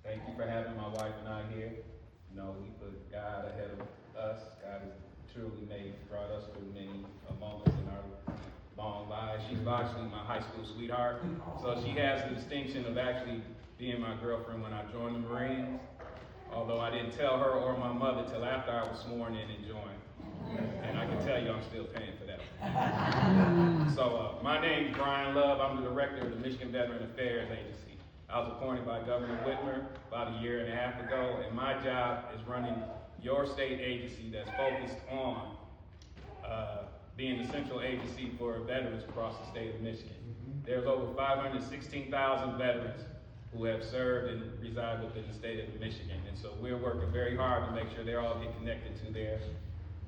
Thank you for having my wife and I here. You know, we put God ahead of us. God has truly brought us through many moments in our long lives. She's actually my high school sweetheart. So she has the distinction of actually being my girlfriend when I joined the Marines. Although I didn't tell her or my mother till after I was sworn in and joined. And I can tell you I'm still paying for that. So my name's Brian Love. I'm the director of the Michigan Veteran Affairs Agency. I was appointed by Governor Whitmer about a year and a half ago, and my job is running your state agency that's focused on being the central agency for veterans across the state of Michigan. There's over 516,000 veterans who have served and reside within the state of Michigan. And so we're working very hard to make sure they all get connected to their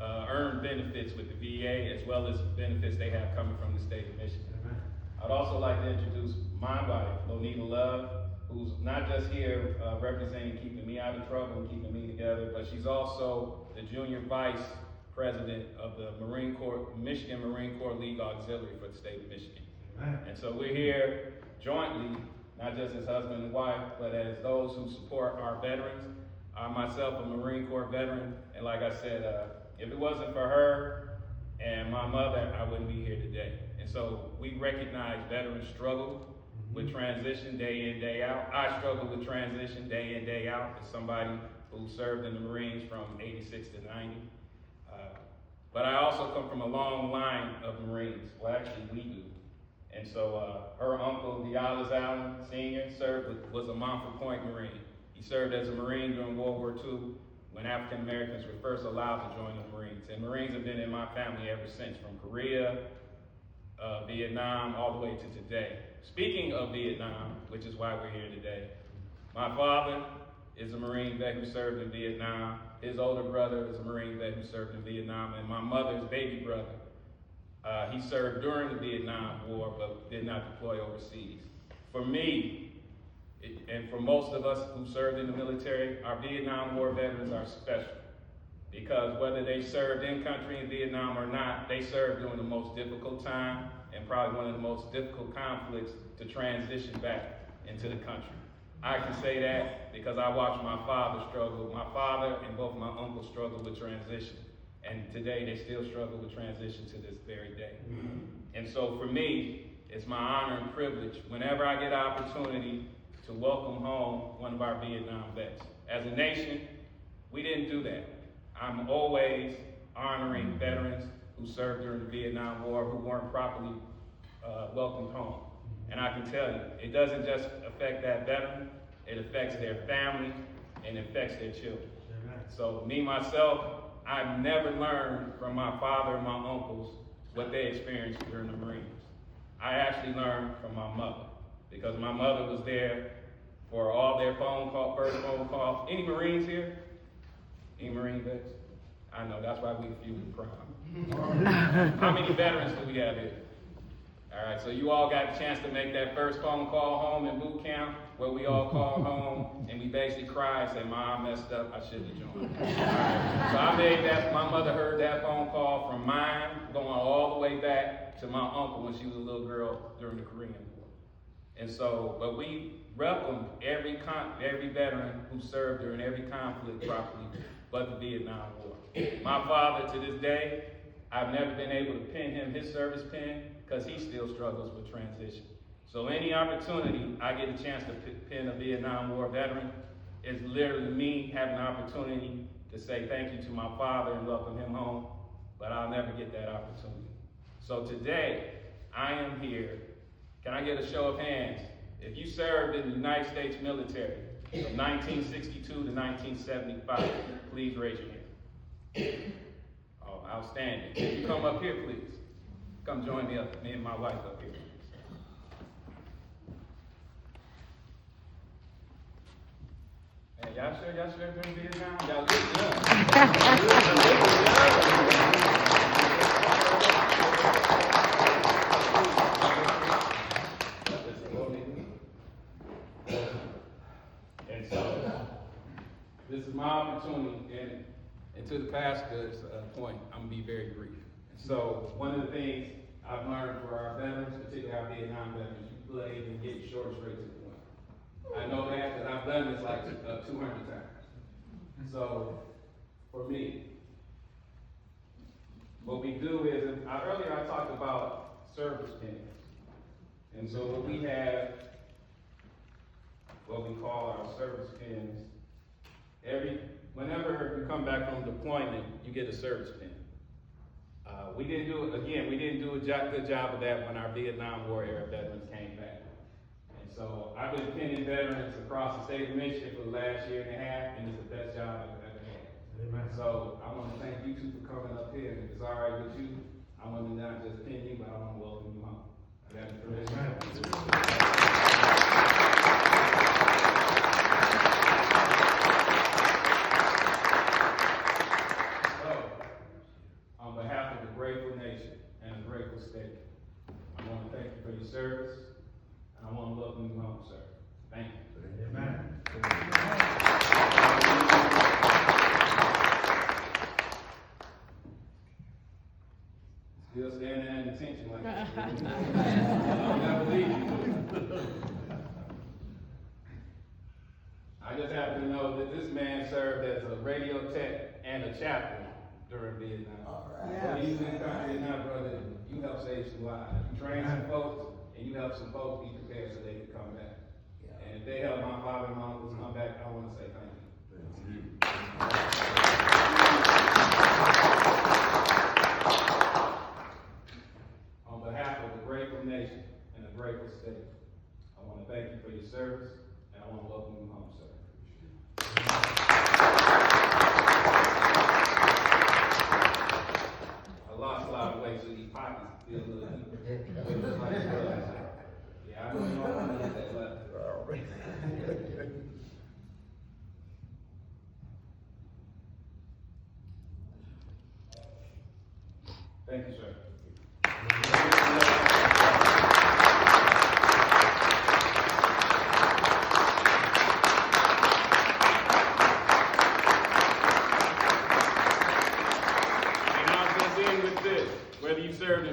earned benefits with the VA, as well as benefits they have coming from the state of Michigan. I'd also like to introduce my wife, Lonita Love, who's not just here representing keeping me out of trouble and keeping me together, but she's also the junior vice president of the Michigan Marine Corps League Auxiliary for the state of Michigan. And so we're here jointly, not just as husband and wife, but as those who support our veterans. I'm myself a Marine Corps veteran, and like I said, if it wasn't for her and my mother, I wouldn't be here today. And so we recognize veterans struggle with transition day in, day out. I struggle with transition day in, day out as somebody who served in the Marines from 86 to 90. But I also come from a long line of Marines. Well, actually, we do. And so her uncle, Dialis Allen Sr., was a Montford Point Marine. He served as a Marine during World War II when African Americans were first allowed to join the Marines. And Marines have been in my family ever since, from Korea, Vietnam, all the way to today. Speaking of Vietnam, which is why we're here today, my father is a Marine vet who served in Vietnam. His older brother is a Marine vet who served in Vietnam, and my mother's baby brother, he served during the Vietnam War, but did not deploy overseas. For me, and for most of us who served in the military, our Vietnam War veterans are special. Because whether they served in country in Vietnam or not, they served during the most difficult time and probably one of the most difficult conflicts to transition back into the country. I can say that because I watched my father struggle. My father and both my uncles struggled with transition. And today they still struggle with transition to this very day. And so for me, it's my honor and privilege whenever I get an opportunity to welcome home one of our Vietnam vets. As a nation, we didn't do that. I'm always honoring veterans who served during the Vietnam War who weren't properly welcomed home. And I can tell you, it doesn't just affect that veteran, it affects their family and it affects their children. So me, myself, I've never learned from my father and my uncles what they experienced during the Marines. I actually learned from my mother because my mother was there for all their first phone calls. Any Marines here? Any Marine vets? I know, that's why we few and proud. How many veterans do we have here? All right, so you all got a chance to make that first phone call home in boot camp where we all called home and we basically cried and said, "Mom, I messed up, I shouldn't have joined." All right. So I made that, my mother heard that phone call from mine going all the way back to my uncle when she was a little girl during the Korean War. And so, but we welcomed every veteran who served during every conflict properly but the Vietnam War. My father, to this day, I've never been able to pin him his service pin because he still struggles with transition. So any opportunity I get a chance to pin a Vietnam War veteran is literally me having an opportunity to say thank you to my father and welcome him home, but I'll never get that opportunity. So today, I am here. Can I get a show of hands? If you served in the United States military from 1962 to 1975, please raise your hand. Oh, outstanding. Can you come up here, please? Come join me and my wife up here. Hey, y'all sure during Vietnam? Y'all look young. And so, this is my opportunity, and to the pastor's point, I'm going to be very brief. So, one of the things I've learned for our veterans, particularly our Vietnam veterans, you play and get short and straight to the point. I know that because I've done done this like 200 times. So, for me, what we do is, earlier I talked about service pins. And so what we have, what we call our service pins, whenever you come back from deployment, you get a service pin. We didn't do a good job of that when our Vietnam War era veterans came back. And so I've been pinning veterans across the state of Michigan for the last year and a half, and it's the best job I've ever had. Amen. So I want to thank you two for coming up here. And if it's all right with you, I want to not just pin you, but I want to welcome you home. I got the permission. On behalf of the grateful nation and a grateful state, I want to thank you for your service, and I want to welcome you home, sir. Thank you. Amen. Still standing at attention like this. I'll never leave you. I just happen to know that this man served as a radio tech and a chaplain during Vietnam. So he's in the country now, brother. You help save some lives. You train some folks, and you help some folks be prepared so they can come back. And if they help my father and my uncles come back, I want to say thank you. On behalf of the grateful nation and the grateful state, I want to thank you for your service, and I want to welcome you home, sir. Lost a lot of weight, so these pockets feel a little deeper. Yeah, I know you don't want to get that left. Thank you, sir. And I'll just end with this. Whether you served in